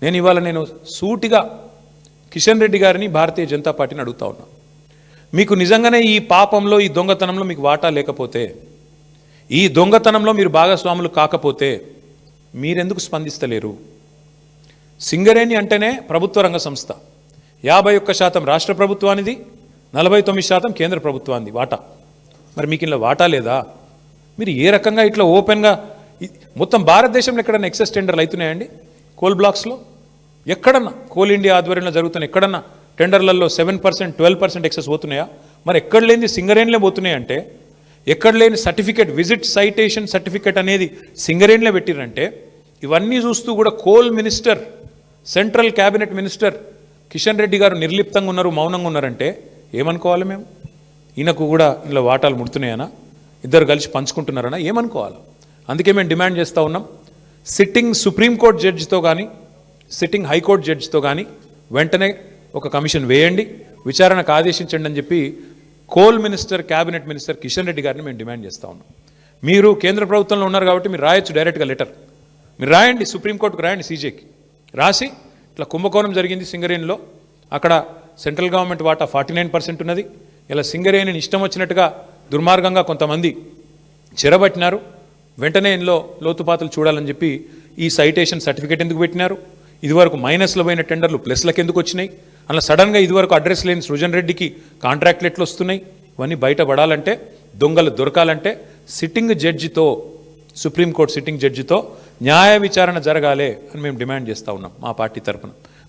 నేను సూటిగా కిషన్ రెడ్డి గారిని భారతీయ జనతా పార్టీని అడుగుతా ఉన్నా, మీకు నిజంగానే ఈ పాపంలో ఈ దొంగతనంలో మీకు వాటా లేకపోతే, ఈ దొంగతనంలో మీరు భాగస్వాములు కాకపోతే మీరెందుకు స్పందిస్తలేరు? సింగరేణి అంటేనే ప్రభుత్వ రంగ సంస్థ, 51% రాష్ట్ర ప్రభుత్వానిది, 49% కేంద్ర ప్రభుత్వానికి వాటా. మరి మీకు ఇలా వాటా లేదా? మీరు ఏ రకంగా ఇట్లా ఓపెన్గా మొత్తం భారతదేశంలో ఎక్కడన్నా ఎక్సెస్ టెండర్లు అవుతున్నాయండి? కోల్ బ్లాక్స్లో ఎక్కడన్నా, కోల్ ఇండియా ఆధ్వర్యంలో జరుగుతున్న ఎక్కడన్నా టెండర్లలో 7%, 12% ఎక్సెస్ పోతున్నాయా? మరి ఎక్కడ లేని సింగరేణిలో పోతున్నాయంటే, ఎక్కడ లేని సర్టిఫికేట్, విజిట్ సైటేషన్ సర్టిఫికేట్ అనేది సింగరేణిలో పెట్టిరంటే, ఇవన్నీ చూస్తూ కూడా coal minister, central cabinet minister Kishan Reddy గారు నిర్లిప్తంగా ఉన్నారు, మౌనంగా ఉన్నారంటే ఏమనుకోవాలి మేము? ఈయనకు కూడా ఇందులో వాటాలు ముడుతున్నాయనా, ఇద్దరు కలిసి పంచుకుంటున్నారనా, ఏమనుకోవాలి? అందుకే మేము డిమాండ్ చేస్తూ ఉన్నాం, సిట్టింగ్ సుప్రీంకోర్టు జడ్జితో కానీ, సిట్టింగ్ హైకోర్టు జడ్జితో కానీ వెంటనే ఒక కమిషన్ వేయండి, విచారణకు ఆదేశించండి అని చెప్పి coal minister, cabinet minister Kishan Reddy గారిని మేము డిమాండ్ చేస్తూ ఉన్నాం. మీరు కేంద్ర ప్రభుత్వంలో ఉన్నారు కాబట్టి మీరు రాయొచ్చు డైరెక్ట్గా లెటర్, మీరు రాయండి, సుప్రీంకోర్టుకు రాయండి, సీజేకి రాసి ఇట్లా కుంభకోణం జరిగింది సింగరేణిలో, అక్కడ సెంట్రల్ గవర్నమెంట్ వాటా 49% ఉన్నది, ఇలా సింగరేణిని ఇష్టం వచ్చినట్టుగా దుర్మార్గంగా కొంతమంది చెరబట్టినారు, వెంటనే ఇందులో లోతుపాతులు చూడాలని చెప్పి ఈ సైటేషన్ సర్టిఫికేట్ ఎందుకు పెట్టినారు, ఇదివరకు మైనస్లో పోయిన టెండర్లు ప్లస్లకు ఎందుకు వచ్చినాయి, అలా సడన్గా ఇదివరకు అడ్రస్ లేని సృజన్ రెడ్డికి కాంట్రాక్ట్లు ఎట్లు వస్తున్నాయి, ఇవన్నీ బయటపడాలంటే, దొంగలు దొరకాలంటే సిట్టింగ్ జడ్జితో, సుప్రీంకోర్టు సిట్టింగ్ జడ్జితో న్యాయ విచారణ జరగాలి అని మేము డిమాండ్ చేస్తూ ఉన్నాం మా పార్టీ తరఫున.